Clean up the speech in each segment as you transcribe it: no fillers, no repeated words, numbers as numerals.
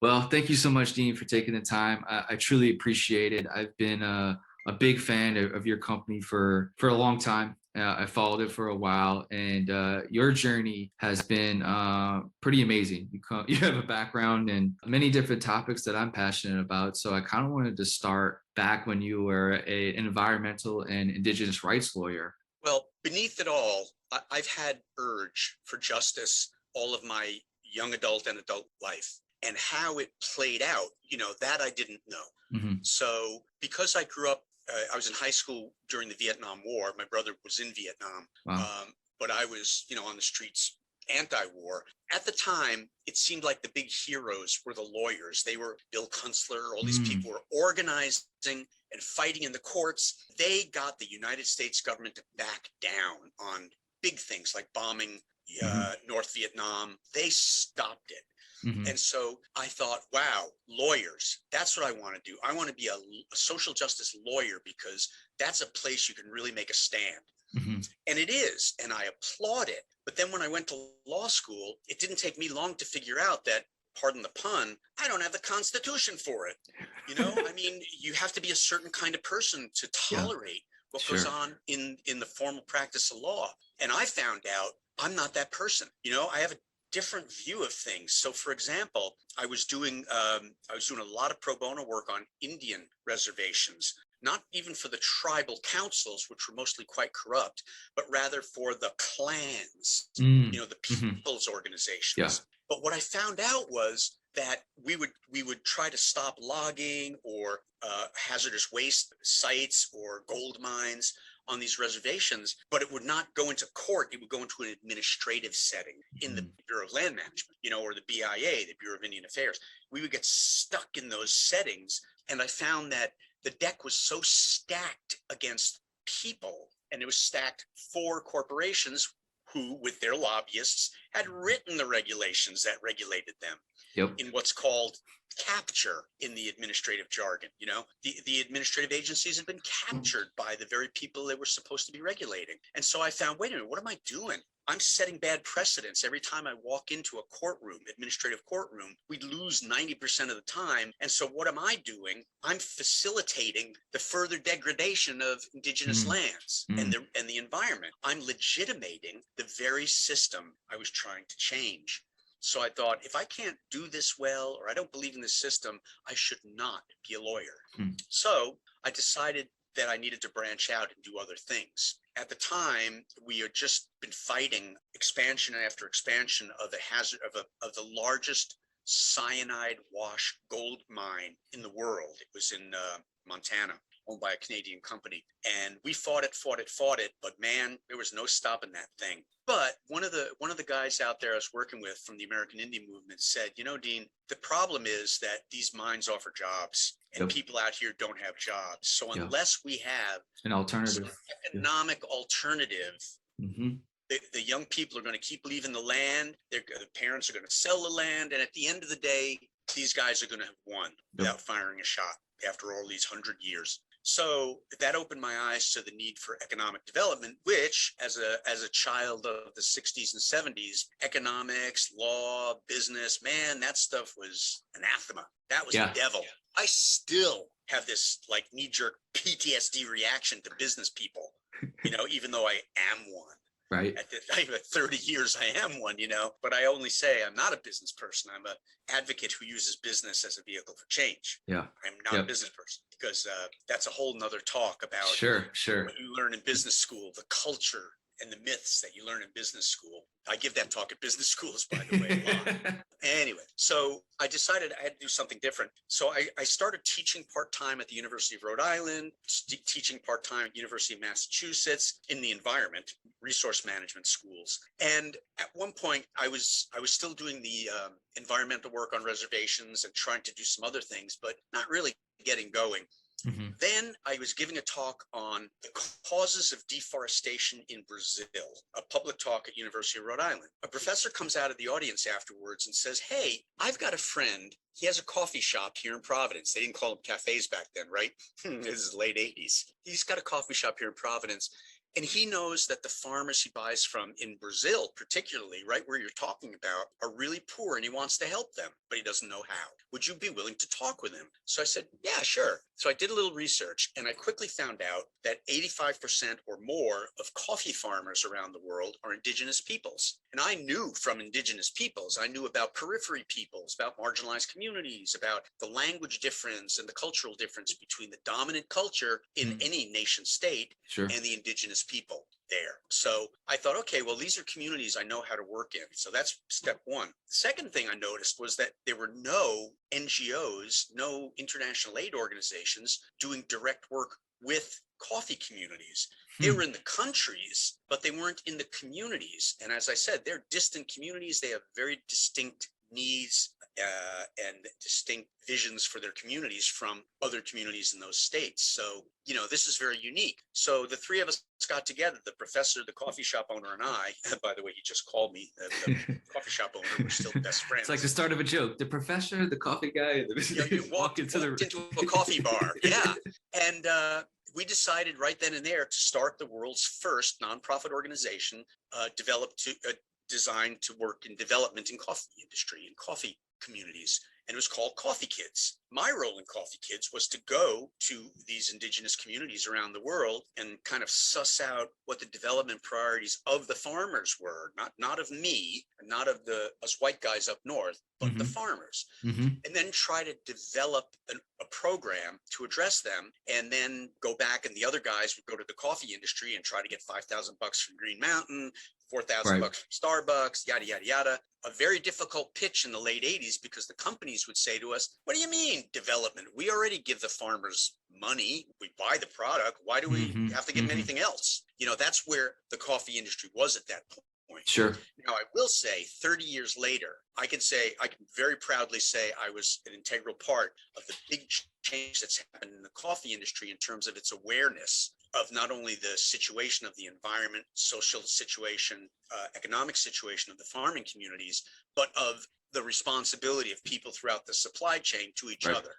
Well, thank you so much, Dean, for taking the time. I truly appreciate it. I've been a big fan of your company for a long time. I followed it for a while, and your journey has been pretty amazing. You have a background in many different topics that I'm passionate about. So I kind of wanted to start back when you were an environmental and indigenous rights lawyer. Well, beneath it all, I've had urge for justice all of my young adult and adult life. And how it played out, that I didn't know. Hmm. So because I grew up, I was in high school during the Vietnam War. My brother was in Vietnam, Wow. but I was, on the streets anti-war. At the time, it seemed like the big heroes were the lawyers. They were Bill Kunstler. All these Mm. people were organizing and fighting in the courts. They got the United States government to back down on big things like bombing Hmm. North Vietnam. They stopped it. Hmm. And so I thought, wow, lawyers, that's what I want to do. I want to be a social justice lawyer because that's a place you can really make a stand. Hmm. And it is, and I applaud it. But then when I went to law school, it didn't take me long to figure out that, pardon the pun, I don't have the Constitution for it. I mean, you have to be a certain kind of person to Yeah, tolerate what goes sure. on in the formal practice of law. And I found out I'm not that person. I have a different view of things. So, for example, I was doing a lot of pro bono work on Indian reservations, not even for the tribal councils, which were mostly quite corrupt, but rather for the clans, Mm. the Hmm. people's Yeah. organizations. But what I found out was that we would try to stop logging or hazardous waste sites or gold mines on these reservations, but it would not go into court. It would go into an administrative setting in the Mm. Bureau of Land Management, or the BIA, the Bureau of Indian Affairs. We would get stuck in those settings. And I found that the deck was so stacked against people, and it was stacked for corporations who, with their lobbyists, had written the regulations that regulated them Yep. in what's called capture in the administrative jargon. The administrative agencies have been captured by the very people they were supposed to be regulating. And so I found, wait a minute, what am I doing? I'm setting bad precedents every time I walk into a courtroom, administrative courtroom. We lose 90% of the time. And so what am I doing? I'm facilitating the further degradation of indigenous Mm. lands and Mm. the environment. I'm legitimating the very system I was trying to change. So I thought, if I can't do this well, or I don't believe in this system, I should not be a lawyer. Mm. So I decided that I needed to branch out and do other things. At the time, we had just been fighting expansion after expansion of the hazard of the largest cyanide wash gold mine in the world. It was in Montana, owned by a Canadian company. And we fought it, but man, there was no stopping that thing. But one of the guys out there I was working with from the American Indian movement said, Dean, the problem is that these mines offer jobs and Yep. people out here don't have jobs. So Yeah. unless we have An some alternative. Yeah. economic alternative, Hmm. the young people are going to keep leaving the land. The parents are going to sell the land. And at the end of the day, these guys are going to have won Yep. without firing a shot after all these 100 years. So that opened my eyes to the need for economic development, which as a child of the 60s and 70s, economics, law, business, man, that stuff was anathema. That was Yeah. the devil. I still have this like knee-jerk PTSD reaction to business people, even though I am one. Right. At 30 years, I am one, but I only say I'm not a business person. I'm an advocate who uses business as a vehicle for change. Yeah. I'm not a Yep. business person because that's a whole nother talk about Sure. Sure. what you learn in business school, the culture and the myths that you learn in business school. I give that talk at business schools, by the way, a lot. Anyway, so I decided I had to do something different. So I started teaching part-time at the University of Rhode Island, teaching part-time at University of Massachusetts in the environment, resource management schools. And at one point, I was still doing the environmental work on reservations and trying to do some other things, but not really getting going. Hmm. Then I was giving a talk on the causes of deforestation in Brazil, a public talk at University of Rhode Island. A professor comes out of the audience afterwards and says, hey, I've got a friend. He has a coffee shop here in Providence. They didn't call them cafes back then, right? This is late 80s. He's got a coffee shop here in Providence. And he knows that the farmers he buys from in Brazil, particularly, right where you're talking about, are really poor and he wants to help them, but he doesn't know how. Would you be willing to talk with him? So I said, yeah, sure. So I did a little research and I quickly found out that 85% or more of coffee farmers around the world are indigenous peoples. And I knew from indigenous peoples, I knew about periphery peoples, about marginalized communities, about the language difference and the cultural difference between the dominant culture in any nation state and the indigenous people there. So I thought, okay, well, these are communities I know how to work in. So that's step one. The second thing I noticed was that there were no NGOs, no international aid organizations doing direct work with coffee communities. They were in the countries, but they weren't in the communities. And as I said, they're distant communities. They have very distinct needs and distinct visions for their communities from other communities in those states. So, this is very unique. So the three of us got together, the professor, the coffee shop owner, and I. By the way, he just called me the coffee shop owner. We're still best friends. It's like the start of a joke. The professor, the coffee guy, you walked into a coffee bar. Yeah. And we decided right then and there to start the world's first nonprofit organization designed to work in development in coffee industry and coffee communities. And it was called Coffee Kids. My role in Coffee Kids was to go to these indigenous communities around the world and kind of suss out what the development priorities of the farmers were, not of me, not of us white guys up north, but the farmers. And then try to develop a program to address them, and then go back, and the other guys would go to the coffee industry and try to get $5,000 from Green Mountain, $4,000 from Starbucks, yada, yada, yada. A very difficult pitch in the late 80s because the companies would say to us, what do you mean development? We already give the farmers money. We buy the product. Why do we have to give them anything else? That's where the coffee industry was at that point. Sure. Now, I will say 30 years later, I can very proudly say I was an integral part of the big change that's happened in the coffee industry in terms of its awareness of not only the situation of the environment, social situation, economic situation of the farming communities, but of the responsibility of people throughout the supply chain to each other,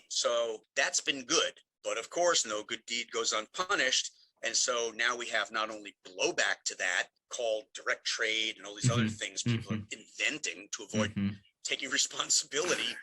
So that's been good. But of course, no good deed goes unpunished. And so now we have not only blowback to that called direct trade and all these other things people are inventing to avoid taking responsibility,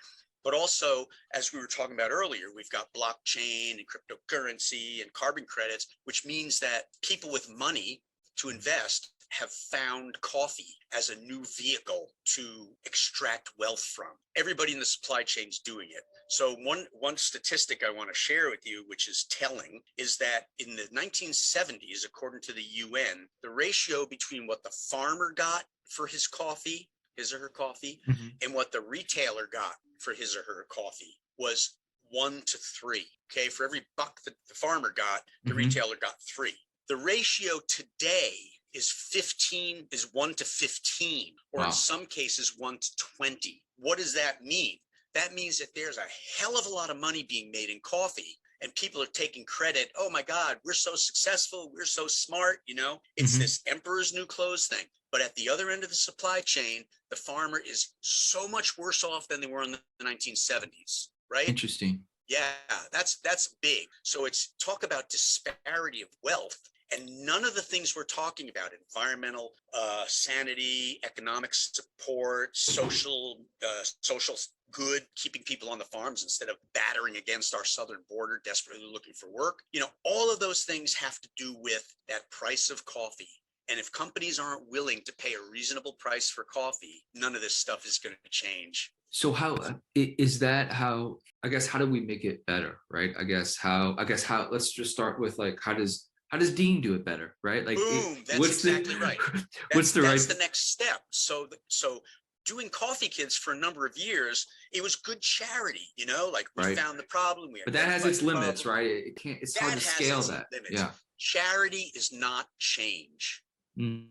but also, as we were talking about earlier, we've got blockchain and cryptocurrency and carbon credits, which means that people with money to invest have found coffee as a new vehicle to extract wealth from. Everybody in the supply chain is doing it. So one statistic I want to share with you, which is telling, is that in the 1970s, according to the UN, the ratio between what the farmer got for his coffee, his or her coffee, and what the retailer got for his or her coffee was 1 to 3. Okay, for every buck that the farmer got, the retailer got 3. The ratio today is 1 to 15, or in some cases 1 to 20. What does that mean? That means that there's a hell of a lot of money being made in coffee, and people are taking credit. Oh my God, we're so successful. We're so smart. It's this emperor's new clothes thing. But at the other end of the supply chain, the farmer is so much worse off than they were in the 1970s, right? Interesting. Yeah, that's big. So it's talk about disparity of wealth. And none of the things we're talking about, environmental sanity, economic support, social good, keeping people on the farms instead of battering against our southern border, desperately looking for work. All of those things have to do with that price of coffee. And if companies aren't willing to pay a reasonable price for coffee, none of this stuff is going to change. So how is that? How do we make it better, right? Let's just start with how does Dean do it better, right? Boom, that's exactly right. That's the next step. So doing Coffee Kids for a number of years, it was good charity, we found the problem. But that has its limits, right? It's hard to scale that. Yeah. Charity is not change.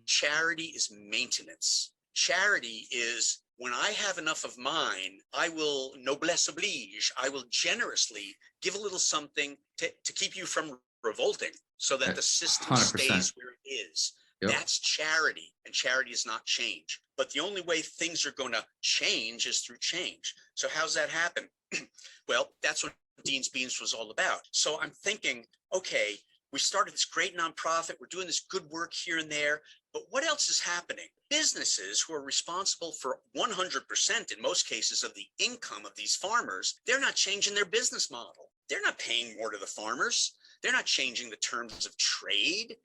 Charity is maintenance. Charity is when I have enough of mine, I will noblesse oblige. I will generously give a little something to keep you from revolting so that the system 100%. Stays where it is. Yep. That's charity, and charity is not change. But the only way things are going to change is through change. So how's that happen? Well, that's what Dean's Beans was all about. So I'm thinking, okay, We started this great nonprofit. We're doing this good work here and there. But what else is happening? Businesses who are responsible for 100% in most cases of the income of these farmers, they're not changing their business model. They're not paying more to the farmers. They're not changing the terms of trade,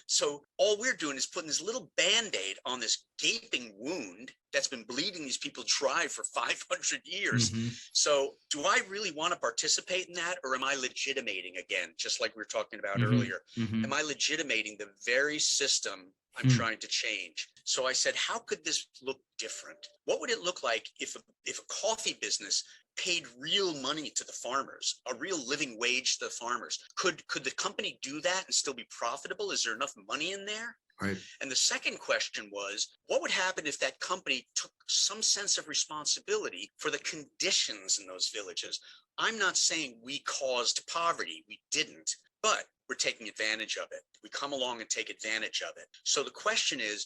so all we're doing is putting this little Band-Aid on this gaping wound that's been bleeding these people dry for 500 years. Mm-hmm. So do I really want to participate in that, or am I legitimating again, just like we were talking about Mm-hmm. earlier? Mm-hmm. Am I legitimating the very system I'm Hmm. trying to change? So I said, how could this look different? What would it look like if a coffee business paid real money to the farmers, a real living wage to the farmers? Could the company do that and still be profitable? Is there enough money in there? Right. And the second question was, what would happen if that company took some sense of responsibility for the conditions in those villages? I'm not saying we caused poverty. We didn't, but we're taking advantage of it. We come along and take advantage of it. So the question is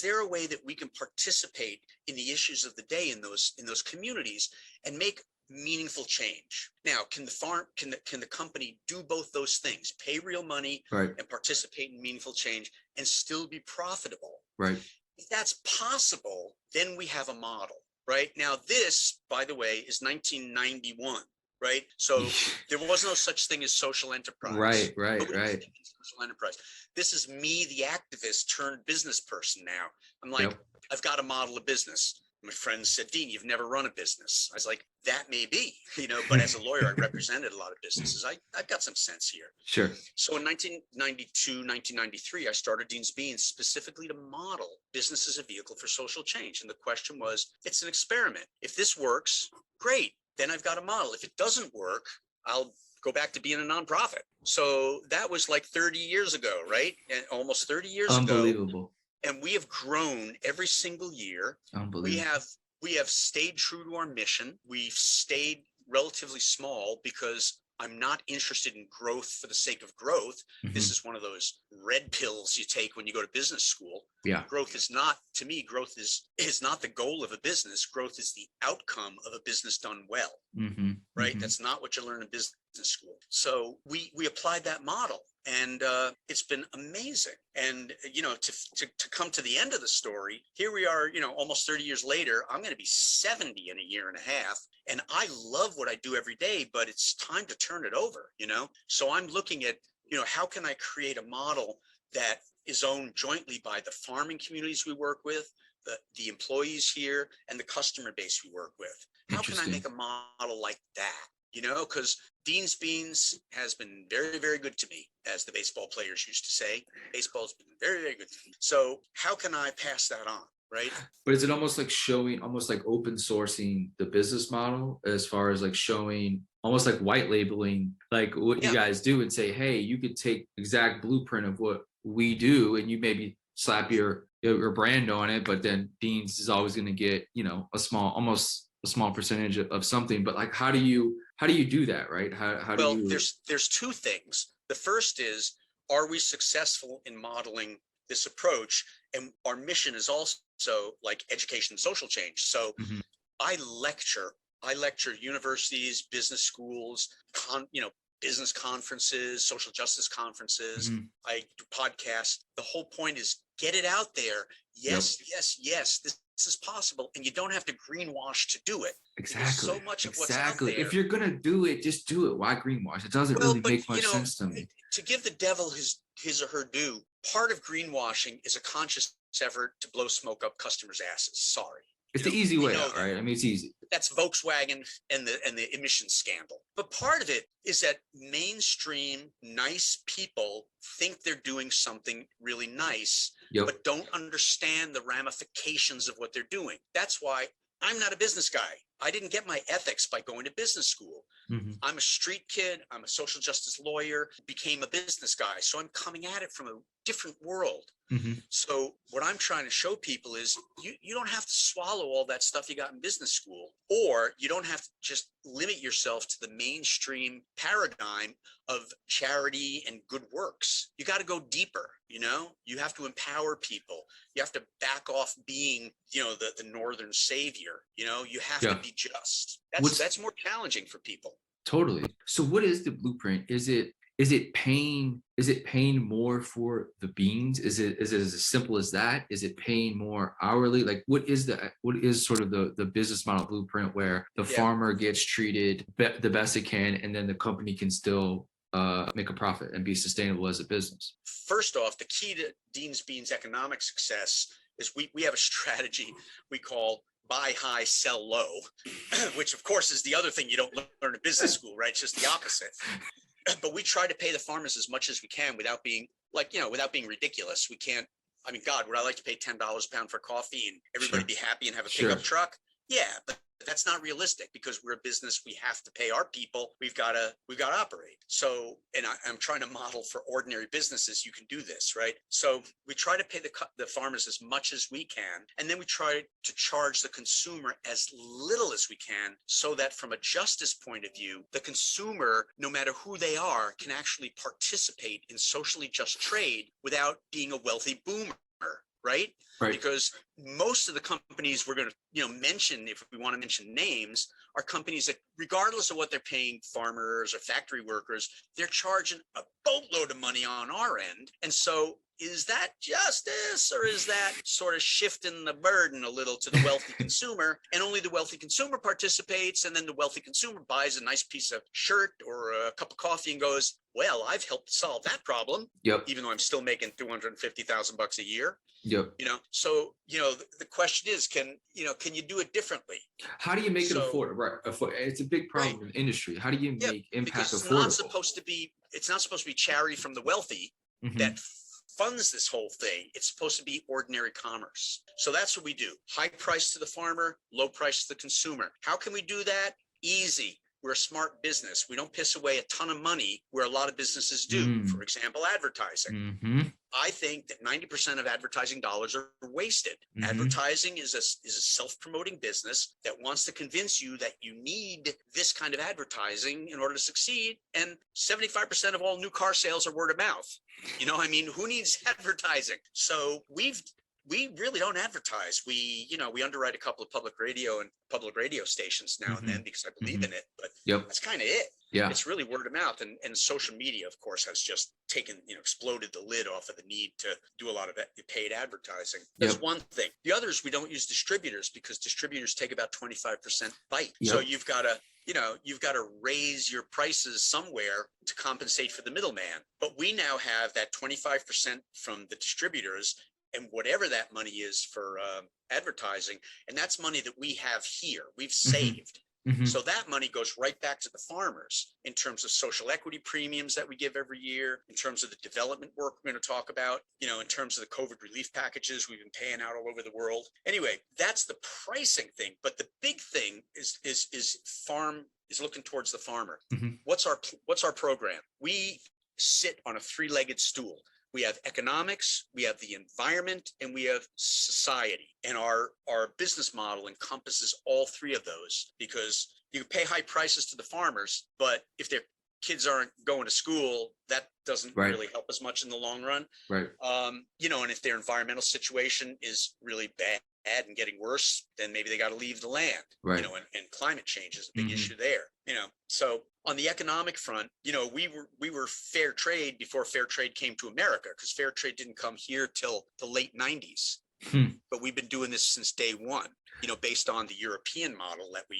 there a way that we can participate in the issues of the day in those communities and make meaningful change? Now, can the company do both those things, pay real money, Right. and participate in meaningful change and still be profitable? Right. If that's possible, then we have a model. Right now, this, by the way, is 1991. Right. So there was no such thing as social enterprise. Right. Nobody was thinking social enterprise. This is me, the activist turned business person now. I'm like, Yep. I've got to model a business. My friend said, Dean, you've never run a business. I was like, that may be, but as a lawyer, I represented a lot of businesses. I've got some sense here. Sure. So in 1992, 1993, I started Dean's Beans specifically to model business as a vehicle for social change. And the question was, it's an experiment. If this works, great. Then I've got a model. If it doesn't work, I'll go back to being a nonprofit. So that was like 30 years ago, right? And almost 30 years Unbelievable. ago. And we have grown every single year. Unbelievable. We have stayed true to our mission. We've stayed relatively small because I'm not interested in growth for the sake of growth. Mm-hmm. This is one of those red pills you take when you go to business school. Yeah. Growth is not, to me, growth is not the goal of a business. Growth is the outcome of a business done well. Mm-hmm. Right? Mm-hmm. That's not what you learn in business school. So we applied that model, and it's been amazing. And to come to the end of the story, here we are, almost 30 years later. I'm going to be 70 in a year and a half, and I love what I do every day, but it's time to turn it over. So I'm looking at how can I create a model that is owned jointly by the farming communities we work with, the employees here, and the customer base we work with. How can I make a model like that? Because Dean's Beans has been very, very good to me, as the baseball players used to say. Baseball's been very, very good to me. So how can I pass that on? Right. But is it almost like open sourcing the business model, as far as like showing, almost like white labeling, like what you guys do, and say, hey, you could take exact blueprint of what we do, and you maybe slap your brand on it, but then Dean's is always going to get, almost a small percentage of something. But like, how do you do that? Right. How do you? There's two things. The first is, are we successful in modeling this approach? And our mission is also like education and social change. So Mm-hmm. I lecture universities, business schools, business conferences, social justice conferences. Mm-hmm. I do podcasts. The whole point is get it out there. Yes. This is possible, and you don't have to greenwash to do it. Exactly. There's so much of what's out there. If you're gonna do it, just do it. Why greenwash? It doesn't really make much sense to me. To give the devil his or her due, part of greenwashing is a conscious effort to blow smoke up customers' asses. Sorry. It's the easy way out, right? I mean, it's easy. That's Volkswagen and the emissions scandal. But part of it is that mainstream nice people think they're doing something really nice, but don't understand the ramifications of what they're doing. That's why I'm not a business guy. I didn't get my ethics by going to business school. Mm-hmm. I'm a street kid. I'm a social justice lawyer, became a business guy. So I'm coming at it from a different world. Mm-hmm. So what I'm trying to show people is you don't have to swallow all that stuff you got in business school, or you don't have to just limit yourself to the mainstream paradigm of charity and good works. You got to go deeper. You have to empower people. You have to back off being, the northern savior. You have to be just. That's more challenging for people. Totally. So what is the blueprint? Is it is it paying more for the beans? Is it as simple as that? Is it paying more hourly? Like what is sort of the business model blueprint where the Yeah. farmer gets treated the best it can, and then the company can still make a profit and be sustainable as a business? First off, the key to Dean's Beans economic success is we have a strategy we call buy high, sell low, which of course is the other thing you don't learn in business school, right? It's just the opposite. But we try to pay the farmers as much as we can without being without being ridiculous. We can't, I mean, God, would I like to pay $10 a pound for coffee and everybody Sure. be happy and have a Sure. pickup truck? Yeah, but that's not realistic because we're a business. We have to pay our people. We've got to operate. So, and I'm trying to model for ordinary businesses. You can do this, right? So we try to pay the farmers as much as we can. And then we try to charge the consumer as little as we can so that from a justice point of view, the consumer, no matter who they are, can actually participate in socially just trade without being a wealthy boomer. Right? Right. Because most of the companies we're going to, mention, if we want to mention names, are companies that, regardless of what they're paying farmers or factory workers, they're charging a boatload of money on our end. And so is that justice, or is that sort of shifting the burden a little to the wealthy consumer, and only the wealthy consumer participates, and then the wealthy consumer buys a nice piece of shirt or a cup of coffee and goes, well, I've helped solve that problem. Yep. Even though I'm still making $250,000 a year. Yep. So the question is, can you do it differently? How do you make it affordable? Right. It's a big problem in the industry. How do you make impact because affordable? It's not supposed to be charity from the wealthy that funds this whole thing. It's supposed to be ordinary commerce. So that's what we do. High price to the farmer, low price to the consumer. How can we do that? Easy. We're a smart business. We don't piss away a ton of money where a lot of businesses do. For example, advertising. I think that 90% of advertising dollars are wasted. Advertising is a self-promoting business that wants to convince you that you need this kind of advertising in order to succeed. And 75% of all new car sales are word of mouth. Who needs advertising? So we really don't advertise. We underwrite a couple of public radio stations now and then because I believe in it, but that's kind of it. Yeah. It's really word of mouth, and social media, of course, has just taken, exploded the lid off of the need to do a lot of paid advertising. That's one thing. The other is we don't use distributors because distributors take about 25% bite. So you've got to raise your prices somewhere to compensate for the middleman. But we now have that 25% from the distributors, and whatever that money is for advertising, and that's money that we have here, we've saved. So that money goes right back to the farmers in terms of social equity premiums that we give every year, in terms of the development work we're going to talk about, in terms of the COVID relief packages we've been paying out all over the world. Anyway, that's the pricing thing. But the big thing is farm is looking towards the farmer. What's our program? We sit on a three-legged stool. We have economics, we have the environment, and we have society. And our business model encompasses all three of those, because you pay high prices to the farmers, but if their kids aren't going to school, that doesn't really help as much in the long run. Right. And if their environmental situation is really bad and getting worse, then maybe they got to leave the land. Right. And climate change is a big issue there. So on the economic front, we were fair trade before fair trade came to America, because fair trade didn't come here till the late 90s. But we've been doing this since day one, based on the European model that we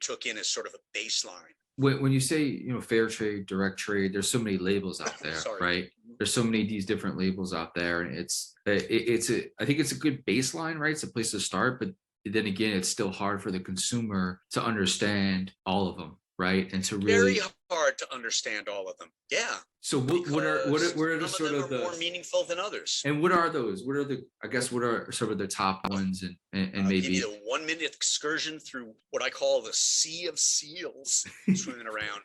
took in as sort of a baseline. When you say, fair trade, direct trade, there's so many labels out there, right? There's so many of these different labels out there, and I think it's a good baseline, right? It's a place to start, but then again, it's still hard for the consumer to understand all of them, right? And to really very hard to understand all of them. Yeah. So what are the sort of the more meaningful than others? And what are those? What are sort of the top ones, and maybe give you a 1-minute excursion through what I call the sea of seals swimming around.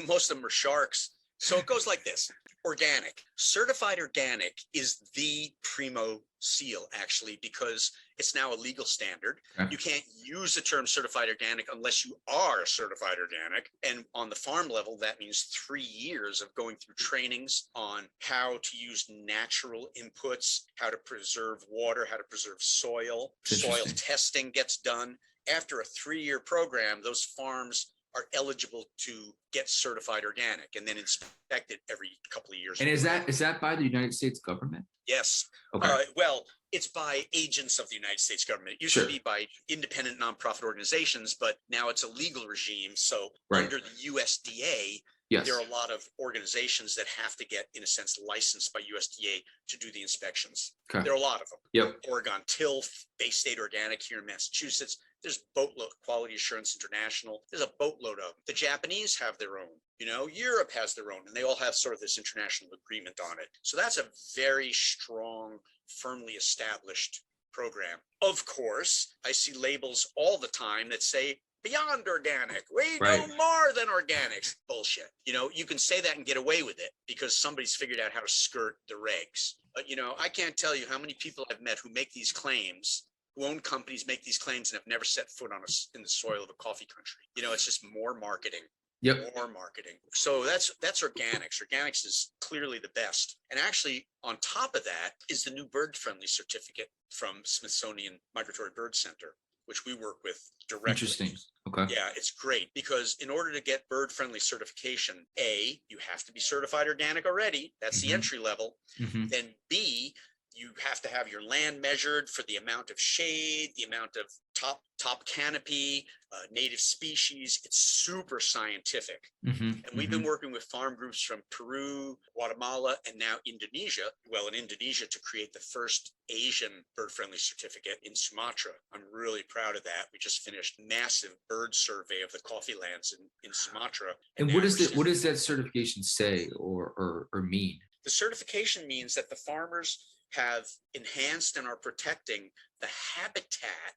Most of them are sharks. So it goes like this. Organic. Certified organic is the primo seal, actually, because it's now a legal standard. Okay. You can't use the term certified organic unless you are certified organic. And on the farm level, that means 3 years of going through trainings on how to use natural inputs, how to preserve water, how to preserve soil. Soil testing gets done. After a 3-year program, those farms are eligible to get certified organic and then inspected every couple of years. And is that by the United States government? Yes. Okay. Well, it's by agents of the United States government. It used to be by independent nonprofit organizations, but now it's a legal regime. So under the USDA, there are a lot of organizations that have to get, in a sense, licensed by USDA to do the inspections. Okay. There are a lot of them. Yep. Oregon TILF, Bay State Organic here in Massachusetts. There's boatload, Quality Assurance International. There's a boatload of them. The Japanese have their own. Europe has their own, and they all have sort of this international agreement on it. So that's a very strong, firmly established program. Of course, I see labels all the time that say beyond organic. We know more than organics. Bullshit. You can say that and get away with it because somebody's figured out how to skirt the regs. But, I can't tell you how many people I've met who make these claims, who own companies, make these claims and have never set foot in the soil of a coffee country. It's just more marketing. Yep. More marketing. So that's organics. Organics is clearly the best. And actually, on top of that is the new bird-friendly certificate from Smithsonian Migratory Bird Center, which we work with directly. Interesting. Okay. Yeah, it's great because in order to get bird-friendly certification, A, you have to be certified organic already. That's the entry level. Then B, you have to have your land measured for the amount of shade, the amount of top canopy, native species. It's super scientific. And we've been working with farm groups from Peru, Guatemala, and now Indonesia. Well, in Indonesia to create the first Asian bird-friendly certificate in Sumatra. I'm really proud of that. We just finished massive bird survey of the coffee lands in Sumatra. And what does that certification say or mean? The certification means that the farmers have enhanced and are protecting the habitat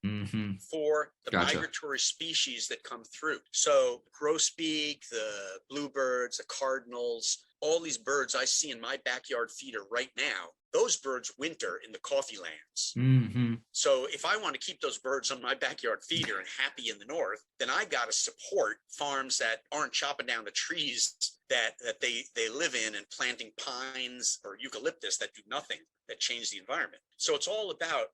for the migratory species that come through. So grosbeak, the bluebirds, the cardinals, all these birds I see in my backyard feeder right now, those birds winter in the coffee lands. So if I want to keep those birds on my backyard feeder and happy in the north, then I got to support farms that aren't chopping down the trees that they live in and planting pines or eucalyptus that do nothing, that change the environment. So it's all about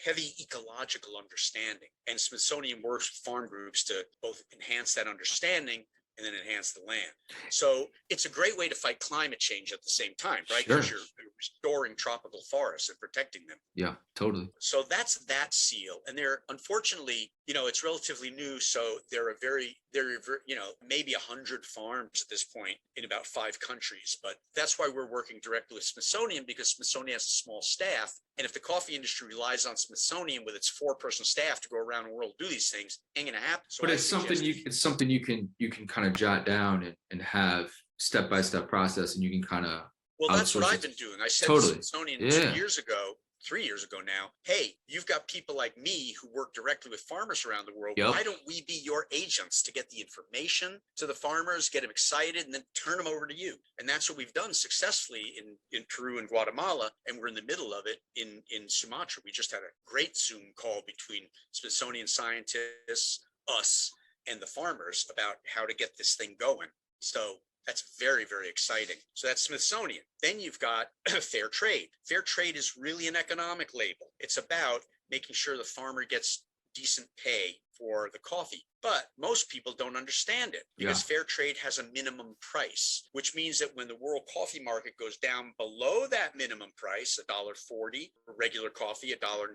heavy ecological understanding. And Smithsonian works with farm groups to both enhance that understanding and then enhance the land. So it's a great way to fight climate change at the same time, right? Because you're restoring tropical forests and protecting them. Yeah, totally. So that's that seal. And they're, unfortunately, it's relatively new. So there are maybe 100 farms at this point in about 5 countries. But that's why we're working directly with Smithsonian, because Smithsonian has a small staff. And if the coffee industry relies on Smithsonian with its 4-person staff to go around the world do these things, ain't gonna happen. So but it's something you can kind of jot down and have step-by-step process, and you can kind of. Well, that's what I've been doing. I said to Smithsonian 3 years ago now, hey, you've got people like me who work directly with farmers around the world. Why don't we be your agents to get the information to the farmers, get them excited, and then turn them over to you? And that's what we've done successfully in Peru and Guatemala, and we're in the middle of it in Sumatra. We just had a great Zoom call between Smithsonian scientists, us, and the farmers about how to get this thing going. So that's very, very exciting. So that's Smithsonian. Then you've got fair trade. Fair trade is really an economic label. It's about making sure the farmer gets decent pay for the coffee. But most people don't understand it because fair trade has a minimum price, which means that when the world coffee market goes down below that minimum price, $1.40 for regular coffee, $1.90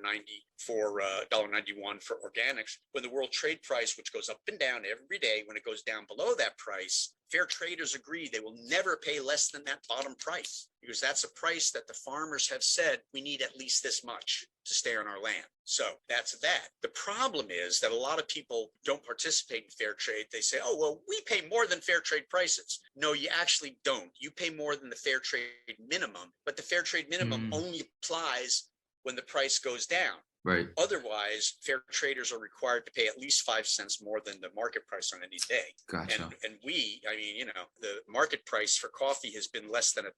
for $1.91 for organics, when the world trade price, which goes up and down every day, when it goes down below that price, fair traders agree they will never pay less than that bottom price, because that's a price that the farmers have said we need at least this much to stay on our land. So that's that. The problem is that a lot of people don't participate in fair trade. They say, oh, well, we pay more than fair trade prices. No, you actually don't. You pay more than the fair trade minimum, but the fair trade minimum only applies when the price goes down. Right. Otherwise, fair traders are required to pay at least 5 cents more than the market price on any day. Gotcha. And the market price for coffee has been less than $1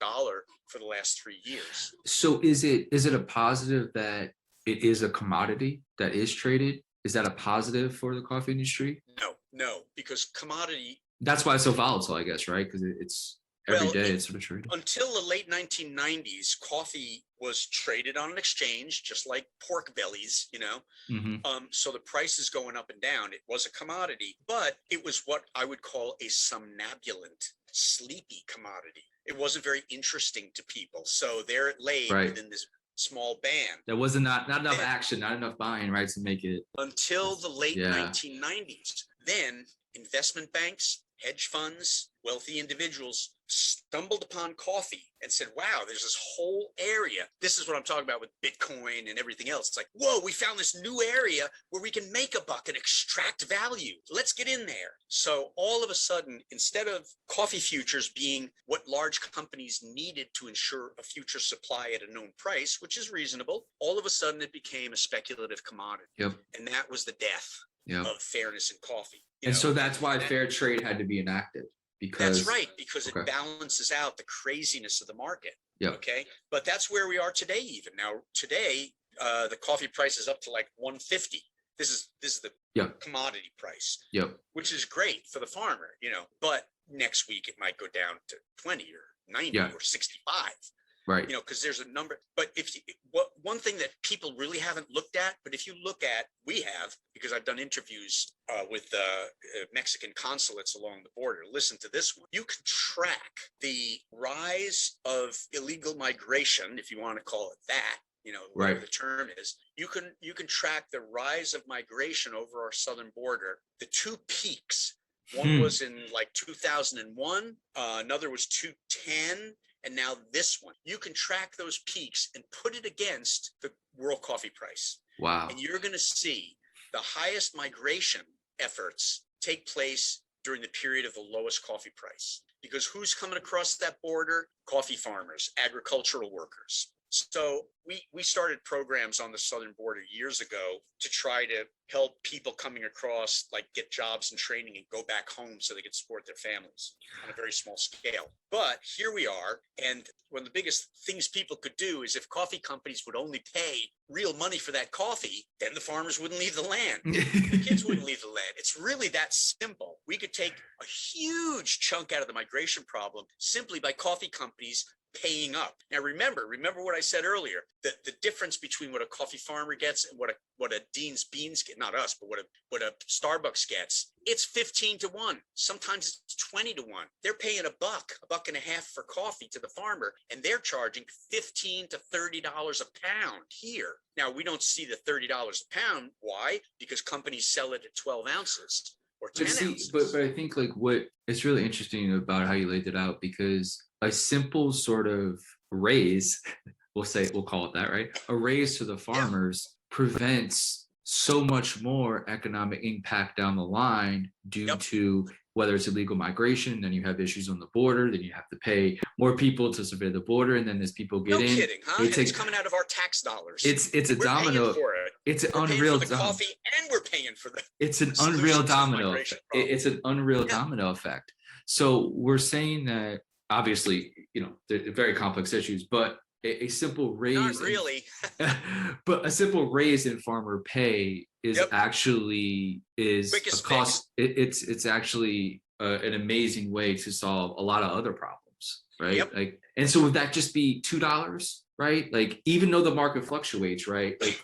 for the last 3 years. So is it a positive that it is a commodity that is traded? Is that a positive for the coffee industry? No, because commodity. That's why it's so volatile, I guess, right? Because every Well, day it's sort of traded. until the late 1990s, coffee was traded on an exchange, just like pork bellies, Hmm. So the price is going up and down. It was a commodity, but it was what I would call a somnambulant, sleepy commodity. It wasn't very interesting to people. So there it lay Right. within this small band. There wasn't not enough action, not enough buying, right, to make it. Until the late Yeah. 1990s. Then investment banks, hedge funds, wealthy individuals stumbled upon coffee and said, wow, there's this whole area. This is what I'm talking about with Bitcoin and everything else. It's like, whoa, we found this new area where we can make a buck and extract value. Let's get in there. So all of a sudden, instead of coffee futures being what large companies needed to ensure a future supply at a known price, which is reasonable, all of a sudden it became a speculative commodity. Yep. And that was the death of fairness in coffee. And so that's why fair trade had to be enacted. Because that's right, because it balances out the craziness of the market. Yep. Okay. But that's where we are today. Even now, today, the coffee price is up to like 150. This is the commodity price. Yep. Which is great for the farmer, but next week it might go down to 20 or 90 or 65. Right. Because there's a number. But one thing that people really haven't looked at, but if you look at, we have, because I've done interviews with Mexican consulates along the border. Listen to this one. You can track the rise of illegal migration, if you want to call it that. Whatever the term is. You can track the rise of migration over our southern border. The two peaks. One was in like 2001. Another was 2010. And now this one, you can track those peaks and put it against the world coffee price. Wow. And you're going to see the highest migration efforts take place during the period of the lowest coffee price. Because who's coming across that border? Coffee farmers, agricultural workers. So we started programs on the southern border years ago to try to help people coming across, like get jobs and training and go back home so they could support their families on a very small scale. But here we are. And one of the biggest things people could do is if coffee companies would only pay real money for that coffee, then the farmers wouldn't leave the land. The kids wouldn't leave the land. It's really that simple. We could take a huge chunk out of the migration problem simply by coffee companies paying up. Now, remember what I said earlier, the difference between what a coffee farmer gets and what a Dean's Beans get, not us, but what a Starbucks gets, it's 15 to 1. Sometimes it's 20 to 1. They're paying a buck and a half for coffee to the farmer, and they're charging $15 to $30 a pound here. Now, we don't see the $30 a pound. Why? Because companies sell it at 12 ounces or 10 ounces. But I think like what it's really interesting about how you laid it out, because a simple sort of raise, we'll call it that, right? A raise to the farmers prevents so much more economic impact down the line due to whether it's illegal migration, then you have issues on the border, then you have to pay more people to survey the border, and then as people get in. No kidding, huh? It's coming out of our tax dollars. It's a domino. It's an unreal domino. Coffee, and we're paying for the. It's an unreal domino. It's an unreal domino effect. So we're saying that obviously, they're very complex issues, but a simple raise. Not really. But a simple raise in farmer pay is actually quickest a cost. It's actually an amazing way to solve a lot of other problems, right? Yep. Like, and so would that just be $2, right? Like, even though the market fluctuates, right? Like,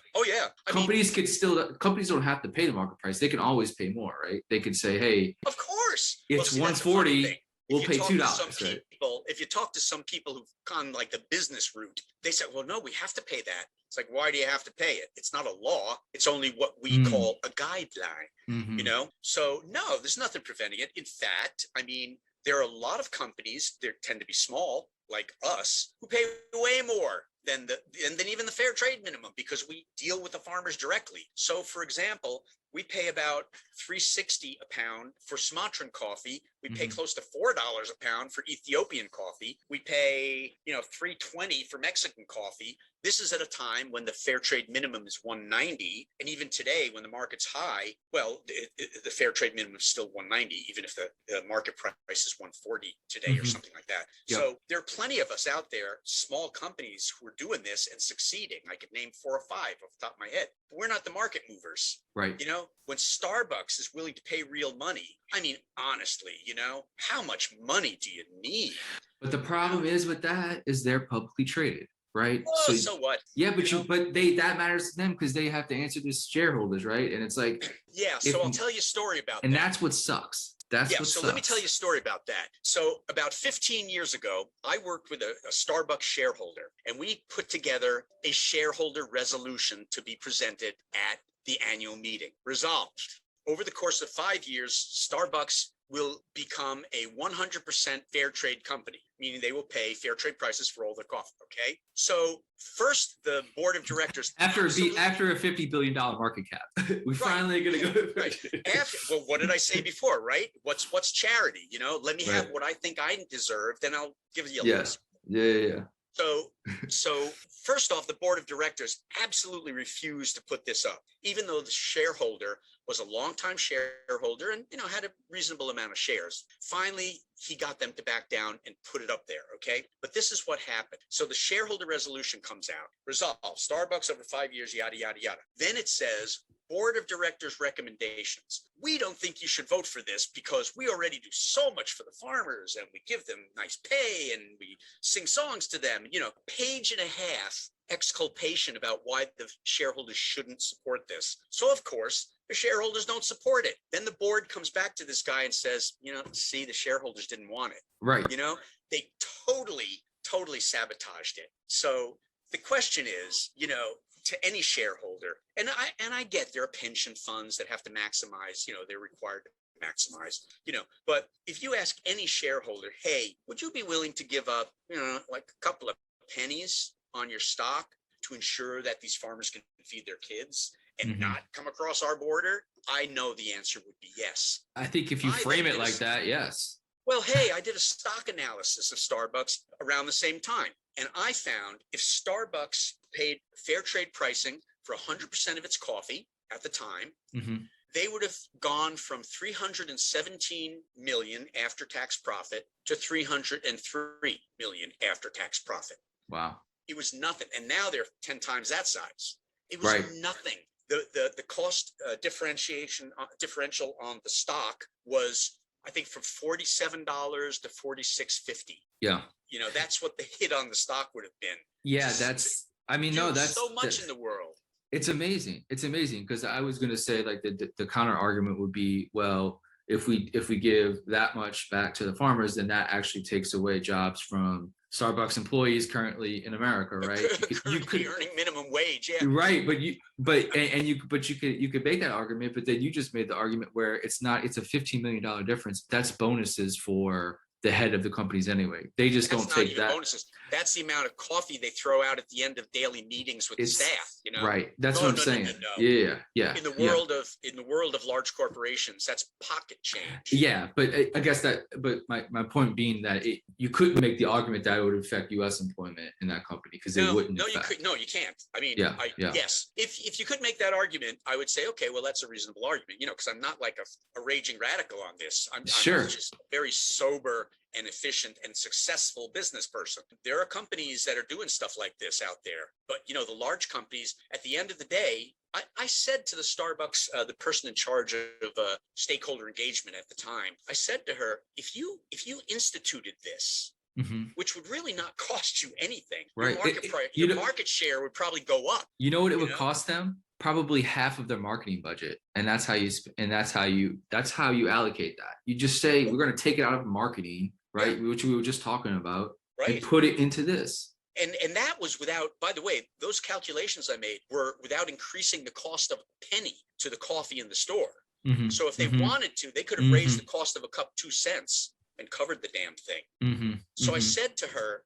companies don't have to pay the market price. They can always pay more, right? They can say, hey, of course, it's 140. We'll pay $2. Right? If you talk to some people who've gone like the business route, they say, well, no, we have to pay that. It's like, why do you have to pay it? It's not a law. It's only what we call a guideline, So no, there's nothing preventing it. In fact, there are a lot of companies, they tend to be small, like us, who pay way more than even the fair trade minimum because we deal with the farmers directly. So for example, we pay about $3.60 a pound for Sumatran coffee. We pay close to $4 a pound for Ethiopian coffee. We pay, $3.20 for Mexican coffee. This is at a time when the fair trade minimum is $1.90, and even today, when the market's high, well, the fair trade minimum is still $1.90, even if the market price is $1.40 today or something like that. Yep. So there are plenty of us out there, small companies who are doing this and succeeding. I could name 4 or 5 off the top of my head. But we're not the market movers. Right. When Starbucks is willing to pay real money, honestly, how much money do you need? But the problem is with that is they're publicly traded, right? Oh, so what? Yeah, but that matters to them because they have to answer to shareholders, right? And it's like, yeah. So I'll tell you a story about and that. that's what sucks. That's what sucks. Let me tell you a story about that. So about 15 years ago, I worked with a Starbucks shareholder, and we put together a shareholder resolution to be presented at the annual meeting. Resolved. Over the course of 5 years, Starbucks will become a 100% fair trade company, meaning they will pay fair trade prices for all their coffee. Okay. So first, the board of directors after a $50 billion market cap, we finally are going to go. Right. Well, what did I say before? Right. What's charity? Let me have what I think I deserve. Then I'll give you a list. Yeah. So first off, the board of directors absolutely refused to put this up, even though the shareholder was a longtime shareholder and had a reasonable amount of shares. Finally, he got them to back down and put it up there. Okay, but this is what happened. So the shareholder resolution comes out. Resolve: Starbucks over 5 years, yada yada yada. Then it says, board of directors recommendations. We don't think you should vote for this because we already do so much for the farmers and we give them nice pay and we sing songs to them. Page and a half exculpation about why the shareholders shouldn't support this. So of course, the shareholders don't support it. Then the board comes back to this guy and says, see, the shareholders didn't want it. Right. They totally sabotaged it. So the question is, to any shareholder, and I get there are pension funds that have to maximize, they're required to maximize, but if you ask any shareholder, hey, would you be willing to give up, like a couple of pennies on your stock to ensure that these farmers can feed their kids and not come across our border? I know the answer would be yes. I think if you frame it like that, yes. Well, hey, I did a stock analysis of Starbucks around the same time, and I found if Starbucks paid fair trade pricing for 100% of its coffee at the time, they would have gone from 317 million after-tax profit to 303 million after-tax profit. Wow. It was nothing. And now they're 10 times that size. It was nothing. The cost differential on the stock was, I think, from $47 to $46.50. Yeah. That's what the hit on the stock would have been. Yeah, that's so much in the world. It's amazing. It's amazing because I was going to say, like, the counter argument would be, well, if we give that much back to the farmers, then that actually takes away jobs from Starbucks employees currently in America, right? You could earning minimum wage, yeah. Right, but you could make that argument, but then you just made the argument where it's a $15 million difference. That's bonuses for the head of the companies anyway. They just don't take that. Bonuses. That's the amount of coffee they throw out at the end of daily meetings with the staff. Right. That's what I'm saying. No. Yeah. In the world of large corporations, that's pocket change. Yeah, but I guess my point being that you couldn't make the argument that it would affect U.S. employment in that company because it wouldn't. No, you can't. I mean, yes. If you could make that argument, I would say, okay, well, that's a reasonable argument. Because I'm not like a raging radical on this. I'm just a very sober and efficient and successful business person. There are companies that are doing stuff like this out there, but the large companies, at the end of the day, I said to the Starbucks, the person in charge of stakeholder engagement at the time, I said to her, if you instituted this, which would really not cost you anything, right? Your market share would probably go up. You know what it would cost them? Probably half of their marketing budget, and that's how you allocate that. You just say we're going to take it out of marketing, right? Which we were just talking about, and put it into this. And that was without, by the way, those calculations I made were without increasing the cost of a penny to the coffee in the store. So if they wanted to, they could have raised the cost of a cup 2 cents and covered the damn thing. So I said to her,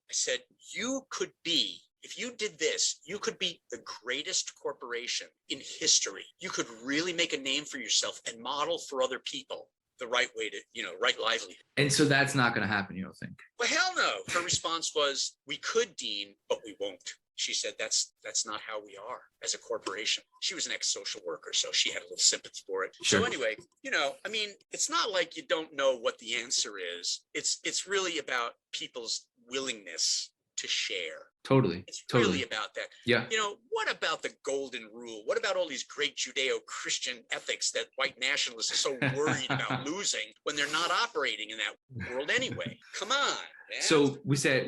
you could be, if you did this, you could be the greatest corporation in history. You could really make a name for yourself and model for other people the right way to, right livelihood. And so that's not going to happen, you don't think? Well, hell no. Her response was, we could, Dean, but we won't. She said, that's not how we are as a corporation. She was an ex-social worker, so she had a little sympathy for it. Sure. So anyway, it's not like you don't know what the answer is. It's really about people's willingness to share. Totally. It's Totally. really about that. Yeah. What about the golden rule? What about all these great Judeo-Christian ethics that white nationalists are so worried about losing when they're not operating in that world anyway? Come on, man. So we said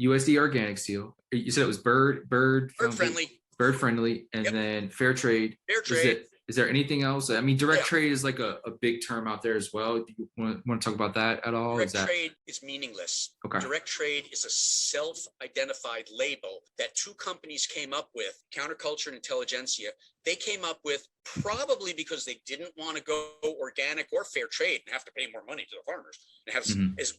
USD organic steel. You said it was bird Friendly. bird friendly, and Yep. then fair trade. Fair trade. Is there anything else? I mean, direct Yeah. trade is like a big term out there as well. Do you want to talk about that at all? Direct trade is meaningless. Okay. Direct trade is a self-identified label that two companies came up with, Counterculture and Intelligentsia. They came up with probably because they didn't want to go organic or fair trade and have to pay more money to the farmers. And have, as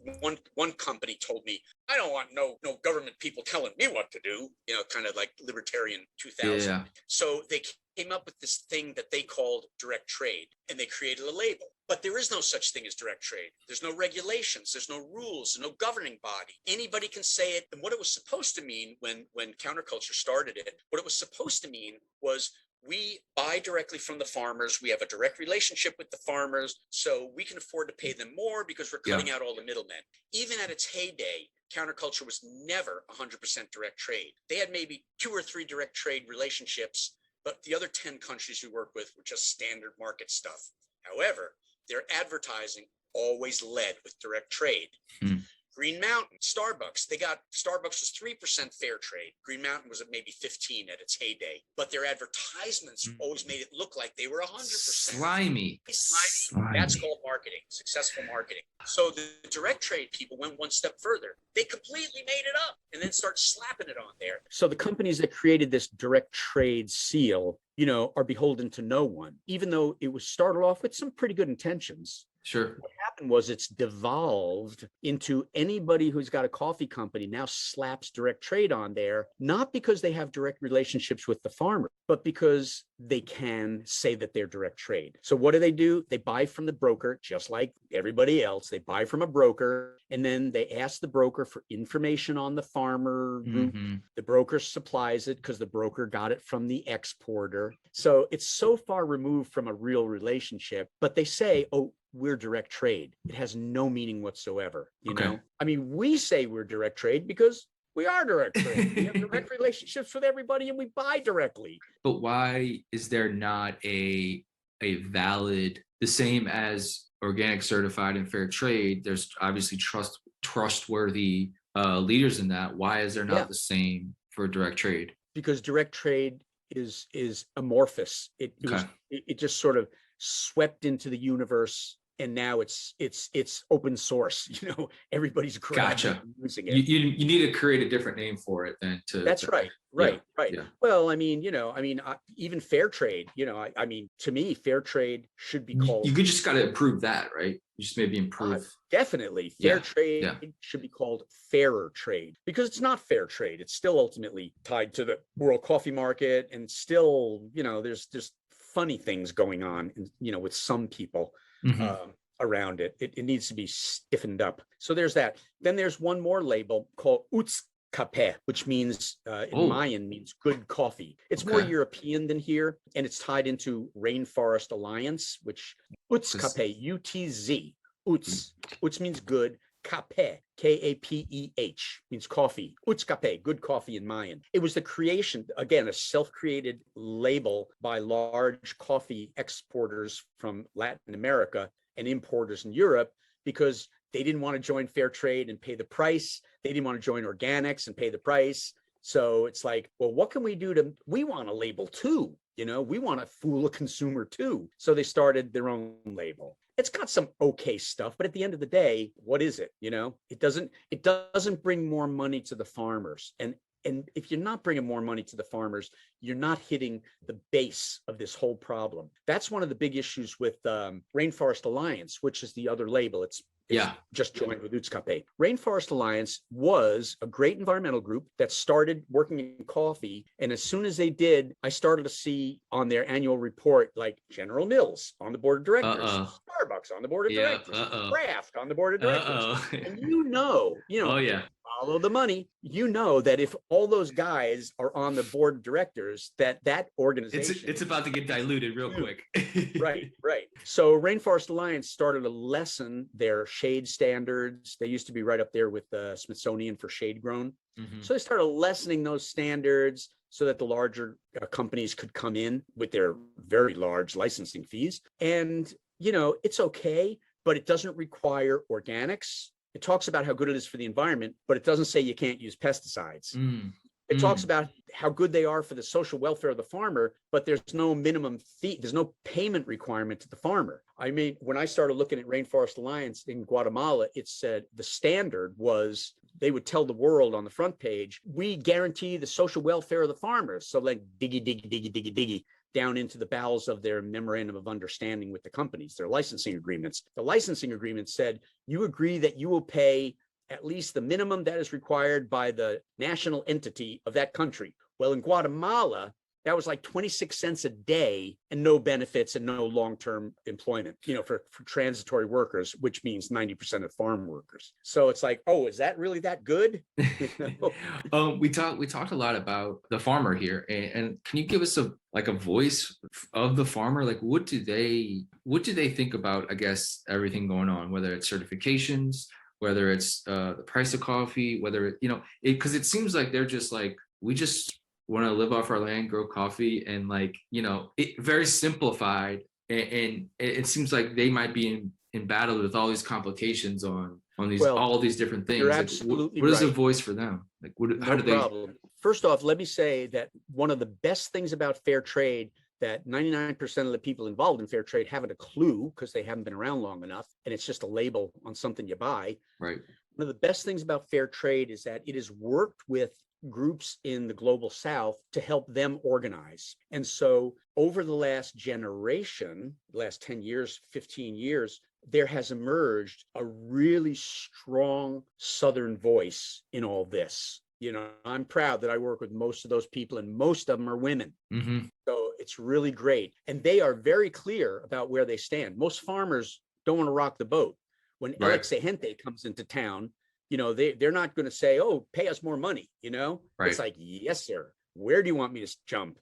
one company told me, I don't want no government people telling me what to do, kind of like Libertarian 2000. Yeah. So they came up with this thing that they called direct trade, and they created a label. But there is no such thing as direct trade. There's no regulations, there's no rules, no governing body. Anybody can say it. And what it was supposed to mean when Counterculture started it, what it was supposed to mean was we buy directly from the farmers. We have a direct relationship with the farmers, so we can afford to pay them more because we're cutting out all the middlemen. Even at its heyday, Counterculture was never 100% direct trade. They had maybe 2 or 3 direct trade relationships, but the other 10 countries we work with were just standard market stuff. However, their advertising always led with direct trade. Green Mountain, Starbucks, Starbucks was 3% fair trade. Green Mountain was at maybe 15 at its heyday, but their advertisements always made it look like they were 100%. Slimy. That's called marketing, successful marketing. So the direct trade people went one step further. They completely made it up and then start slapping it on there. So the companies that created this direct trade seal, are beholden to no one, even though it was started off with some pretty good intentions. Sure. What happened was it's devolved into anybody who's got a coffee company now slaps direct trade on there, not because they have direct relationships with the farmer, but because they can say that they're direct trade. So what do? They buy from the broker, just like everybody else. They buy from a broker, and then they ask the broker for information on the farmer group. The broker supplies it because the broker got it from the exporter. So it's so far removed from a real relationship, but they say, oh, we're direct trade. It has no meaning whatsoever. You know, I mean, we say we're direct trade because we are direct trade. We have direct relationships with everybody and we buy directly. But why is there not a valid, the same as organic certified and fair trade? There's obviously trustworthy leaders in that. Why is there not the same for direct trade? Because direct trade is amorphous. It just sort of swept into the universe, and now it's open source. Everybody's using it. You need to create a different name for it than to. That's right. Yeah. Well, even fair trade. To me, fair trade should be called. You just got to improve that, right? You just maybe improve. Definitely, fair trade should be called fairer trade, because it's not fair trade. It's still ultimately tied to the world coffee market, and still, there's just funny things going on, with some people around it. It needs to be stiffened up. So there's that. Then there's one more label called Utskape, which means in Mayan means good coffee. It's more European than here, and it's tied into Rainforest Alliance, which Utskape, U-T-Z, Uts means good. Kape, K-A-P-E-H, means coffee. Utskape, good coffee in Mayan. It was the creation, again, a self-created label by large coffee exporters from Latin America and importers in Europe, because they didn't want to join fair trade and pay the price. They didn't want to join organics and pay the price. So it's like, well, what can we do we want a label too. We want to fool a consumer too. So they started their own label. It's got some okay stuff, but at the end of the day, what is it? It doesn't bring more money to the farmers. And if you're not bringing more money to the farmers, you're not hitting the base of this whole problem. That's one of the big issues with Rainforest Alliance, which is the other label. It's just joined with Utskape. Rainforest Alliance was a great environmental group that started working in coffee. And as soon as they did, I started to see on their annual report, like General Mills on the board of directors, Starbucks on the board of directors, Kraft on the board of directors. And follow the money. You know that if all those guys are on the board of directors, that organization, it's about to get diluted real quick. Right. So Rainforest Alliance started to lessen their shade standards. They used to be right up there with the Smithsonian for shade grown. So they started lessening those standards so that the larger companies could come in with their very large licensing fees. And, it's okay, but it doesn't require organics. It talks about how good it is for the environment, but it doesn't say you can't use pesticides. It talks about how good they are for the social welfare of the farmer, but there's no minimum fee. There's no payment requirement to the farmer. I mean, when I started looking at Rainforest Alliance in Guatemala, it said the standard was they would tell the world on the front page, we guarantee the social welfare of the farmers. So like diggy down into the bowels of their memorandum of understanding with the companies, their licensing agreements. The licensing agreement said, you agree that you will pay at least the minimum that is required by the national entity of that country. Well, in Guatemala, that was like 26 cents a day and no benefits and no long-term employment, for transitory workers, which means 90% of farm workers. So it's like, oh, is that really that good? We talked a lot about the farmer here, and can you give us a voice of the farmer? Like, what do they think about, I guess, everything going on, whether it's certifications, whether it's the price of coffee, whether because it seems like they're just like, we just want to live off our land, grow coffee, and it very simplified. And it seems like they might be in battle with all these complications on these all these different things. You're absolutely what is right. a voice for them? Like, how No do they? problem. First off, let me say that one of the best things about fair trade that 99% of the people involved in fair trade haven't a clue because they haven't been around long enough, and it's just a label on something you buy. Right. One of the best things about fair trade is that it has worked with groups in the global south to help them organize. And so over the last generation, last 10 years, 15 years, there has emerged a really strong Southern voice in all this. I'm proud that I work with most of those people, and most of them are women. So it's really great. And they are very clear about where they stand. Most farmers don't want to rock the boat. When Alex Gente comes into town, they're not going to say, oh, pay us more money. It's like, yes, sir. Where do you want me to jump?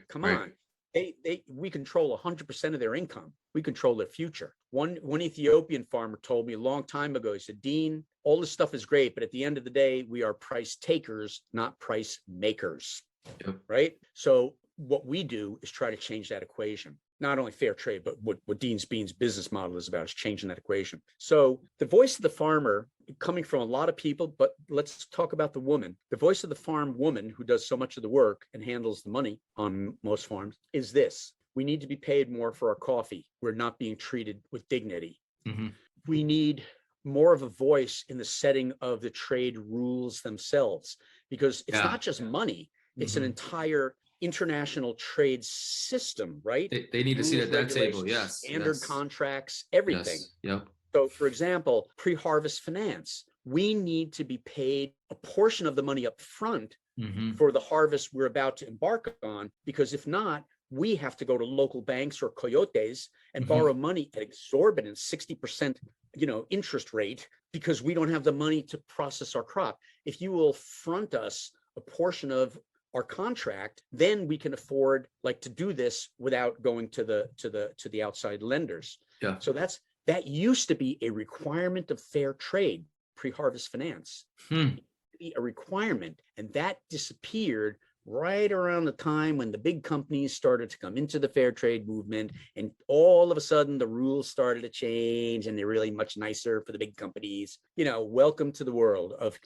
Come on. We control 100% of their income. We control their future. One Ethiopian farmer told me a long time ago, he said, Dean, all this stuff is great, but at the end of the day, we are price takers, not price makers. Yep. Right? So what we do is try to change that equation. Not only fair trade, but what Dean's Beans business model is about is changing that equation. So the voice of the farmer, coming from a lot of people, but let's talk about the woman. The voice of the farm woman who does so much of the work and handles the money on most farms is this: we need to be paid more for our coffee. We're not being treated with dignity. We need more of a voice in the setting of the trade rules themselves, because it's not just money, it's an entire international trade system, right? They need to see that table. Yes. Standard contracts, everything. Yes. Yep. So for example, pre-harvest finance, we need to be paid a portion of the money up front for the harvest we're about to embark on, because if not, we have to go to local banks or coyotes and borrow money at exorbitant 60%, interest rate, because we don't have the money to process our crop. If you will front us a portion of our contract, then we can afford to do this without going to the outside lenders. Yeah. So that used to be a requirement of fair trade, pre-harvest finance. A requirement, and that disappeared right around the time when the big companies started to come into the fair trade movement, and all of a sudden the rules started to change, and they're really much nicer for the big companies. Welcome to the world of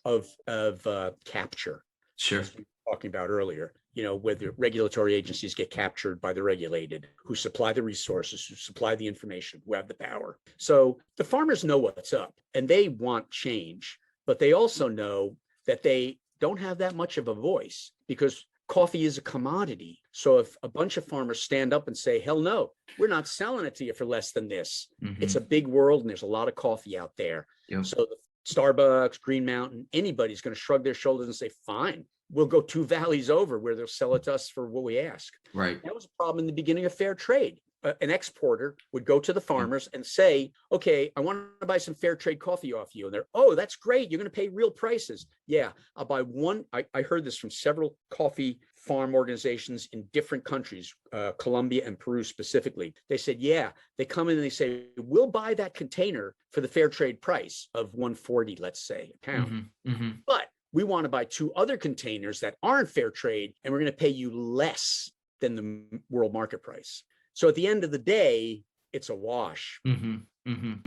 capture. Sure. As we were talking about earlier, where the regulatory agencies get captured by the regulated, who supply the resources, who supply the information, who have the power. So the farmers know what's up, and they want change, but they also know that they don't have that much of a voice, because coffee is a commodity. So if a bunch of farmers stand up and say, hell no, we're not selling it to you for less than this. It's a big world, and there's a lot of coffee out there. Yep. So the Starbucks, Green Mountain, anybody's going to shrug their shoulders and say, fine, we'll go 2 valleys over where they'll sell it to us for what we ask. Right. That was a problem in the beginning of fair trade. an exporter would go to the farmers and say, okay, I want to buy some fair trade coffee off you. And they're, oh, that's great. You're going to pay real prices. Yeah, I'll buy one. I heard this from several coffee farm organizations in different countries, Colombia and Peru specifically. They said, yeah, they come in and they say, we'll buy that container for the fair trade price of 140, let's say, a pound. But we want to buy 2 other containers that aren't fair trade, and we're going to pay you less than the world market price. So at the end of the day, it's a wash.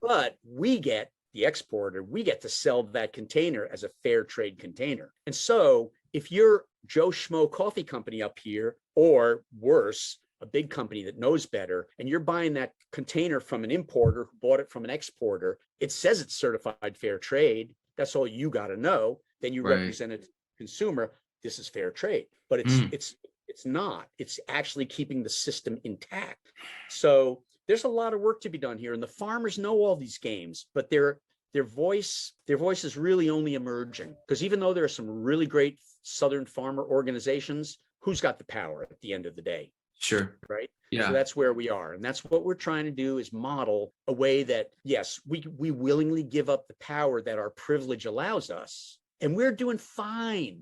But we get, the exporter, we get to sell that container as a fair trade container. And so if you're Joe Schmo coffee company up here, or worse, a big company that knows better, and you're buying that container from an importer who bought it from an exporter, it says it's certified fair trade. That's all you got to know. Then you represent a consumer. This is fair trade, but it's not. It's actually keeping the system intact. So there's a lot of work to be done here, and the farmers know all these games, but their voice is really only emerging, because even though there are some really great Southern farmer organizations, who's got the power at the end of the day? Sure. Right. Yeah. So that's where we are. And that's what we're trying to do, is model a way that, yes, we willingly give up the power that our privilege allows us. And we're doing fine.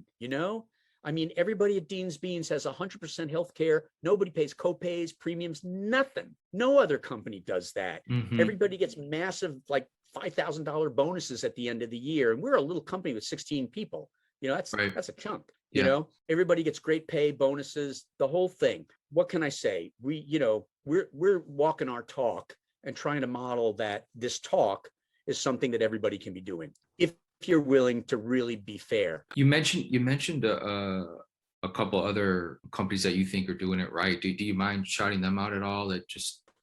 I mean, everybody at Dean's Beans has 100% health care. Nobody pays co-pays, premiums, nothing. No other company does that. Everybody gets massive, like $5,000 bonuses at the end of the year. And we're a little company with 16 people. That's a chunk. Everybody gets great pay, bonuses, the whole thing. What can I say? We're walking our talk and trying to model that this talk is something that everybody can be doing if you're willing to really be fair. You mentioned a couple other companies that you think are doing it right. Do you mind shouting them out at all?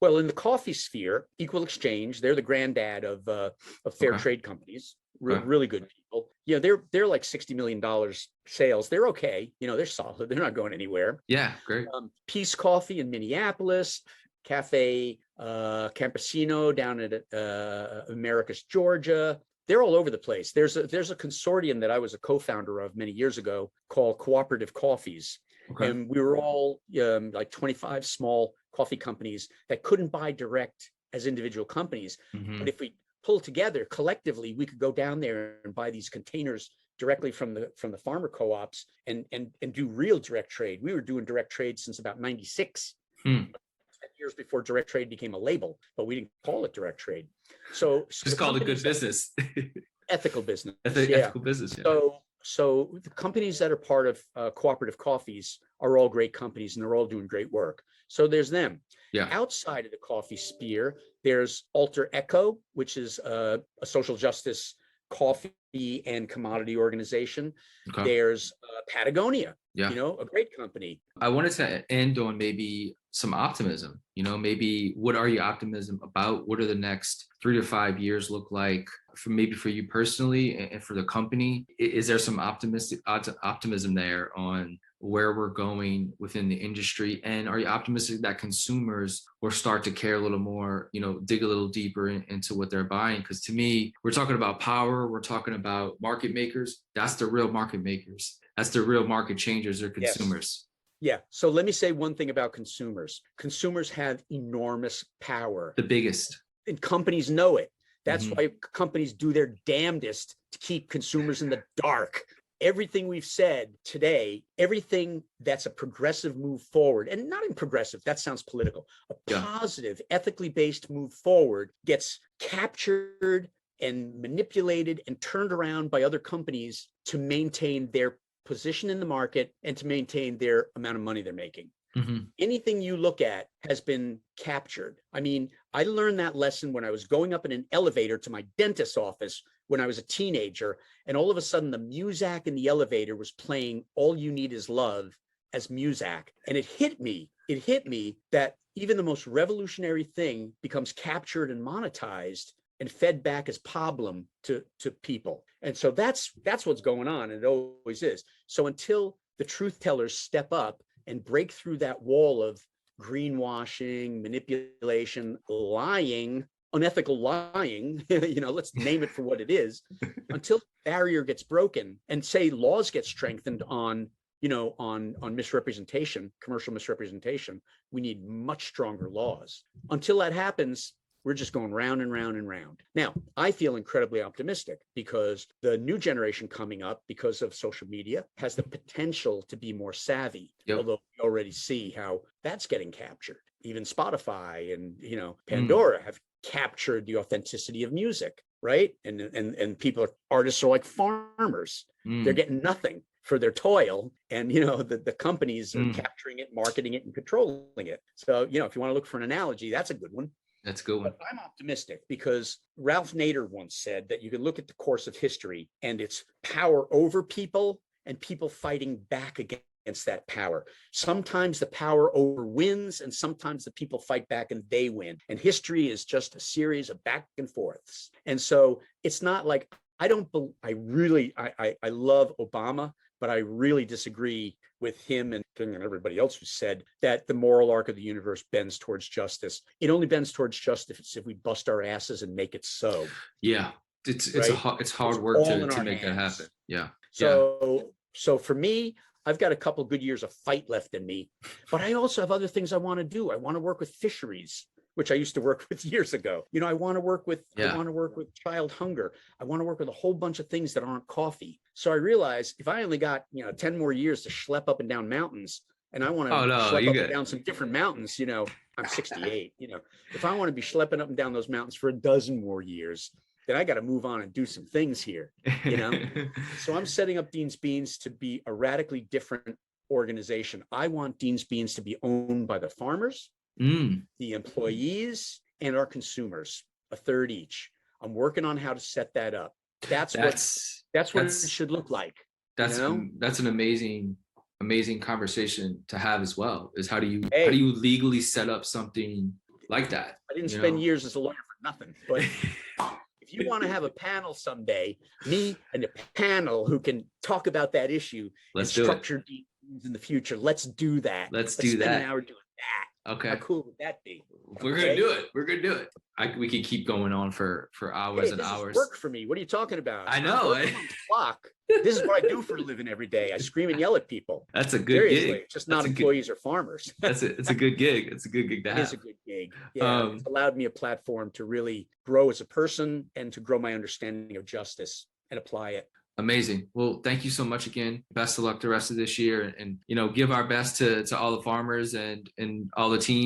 Well, in the coffee sphere, Equal Exchange, they're the granddad of fair trade companies. Really good people. They're like $60 million sales. They're okay. They're solid. They're not going anywhere. Yeah, great. Peace Coffee in Minneapolis, Cafe Campesino down at Americus, Georgia. They're all over the place. There's a consortium that I was a co-founder of many years ago called Cooperative Coffees. And we were all like 25 small coffee companies that couldn't buy direct as individual companies. But if we pull together collectively, we could go down there and buy these containers directly from the farmer co-ops and do real direct trade. We were doing direct trade since about 96. 10 years before direct trade became a label, but we didn't call it direct trade. So it's called a good business. Ethical business. Ethical business. Yeah. So the companies that are part of Cooperative Coffees are all great companies, and they're all doing great work. So there's them. Yeah. Outside of the coffee sphere, there's Alter Echo, which is a social justice coffee and commodity organization. There's Patagonia, a great company. I wanted to end on maybe some optimism. Maybe what are you optimism about? What are the next 3 to 5 years look like for you personally and for the company? Is there some optimism there on where we're going within the industry? And are you optimistic that consumers will start to care a little more, dig a little deeper into what they're buying? Because to me, we're talking about power, we're talking about market makers. That's the real market makers. That's the real market changers, or consumers. Yeah. So let me say one thing about consumers. Consumers have enormous power. The biggest. And companies know it. That's why companies do their damnedest to keep consumers in the dark. Everything we've said today, everything that's a progressive move forward, and not in progressive, that sounds political, a positive, ethically based move forward gets captured and manipulated and turned around by other companies to maintain their position in the market and to maintain their amount of money they're making. Anything you look at has been captured. I mean, I learned that lesson when I was going up in an elevator to my dentist's office when I was a teenager, and all of a sudden the Muzak in the elevator was playing All You Need Is Love as Muzak. And it hit me that even the most revolutionary thing becomes captured and monetized and fed back as pablum to people. And so that's what's going on. And it always is. So until the truth tellers step up and break through that wall of greenwashing, manipulation, lying, unethical lying, let's name it for what it is, until the barrier gets broken and say laws get strengthened on, on misrepresentation, commercial misrepresentation, we need much stronger laws. Until that happens, we're just going round and round and round. Now, I feel incredibly optimistic because the new generation coming up, because of social media, has the potential to be more savvy. Yep. Although we already see how that's getting captured. Even Spotify and Pandora have captured the authenticity of music, right? And artists are like farmers. They're getting nothing for their toil, and the companies are capturing it, marketing it, and controlling it. So if you want to look for an analogy, that's a good one. That's a good one. But I'm optimistic because Ralph Nader once said that you can look at the course of history and it's power over people and people fighting back against that power. Sometimes the power over wins, and sometimes the people fight back and they win. And history is just a series of back and forths. And so it's not like I love Obama, but I really disagree with him and everybody else who said that the moral arc of the universe bends towards justice. It only bends towards justice if we bust our asses and make it so. Yeah, it's hard work to make that happen. Yeah. So for me, I've got a couple good years of fight left in me, but I also have other things I want to do. I want to work with fisheries, which I used to work with years ago. I want to work with child hunger. I want to work with a whole bunch of things that aren't coffee. So I realized if I only got 10 more years to schlep up and down mountains, and I want to schlep up and down some different mountains, I'm 68. If I want to be schlepping up and down those mountains for a dozen more years, then I got to move on and do some things here. So I'm setting up Dean's Beans to be a radically different organization. I want Dean's Beans to be owned by the farmers, the employees, and our consumers, a third each. I'm working on how to set that up. That's what it should look like. That's an amazing conversation to have as well. Is how do you legally set up something like that? I didn't spend years as a lawyer for nothing, but if you want to have a panel someday, me and a panel who can talk about that issue and structure deals in the future, let's do that. Let's do that. Spend an hour doing that. Okay. How cool would that be? We're gonna do it. We're gonna do it. We could keep going on for hours and hours. Work for me. What are you talking about? I know. Clock. This is what I do for a living every day. I scream and yell at people. That's a good gig. Just not employees or farmers. It's a good gig. It's a good gig to have. It is a good gig. Yeah, it's allowed me a platform to really grow as a person and to grow my understanding of justice and apply it. Amazing. Well, thank you so much again. Best of luck the rest of this year, and give our best to all the farmers and all the team.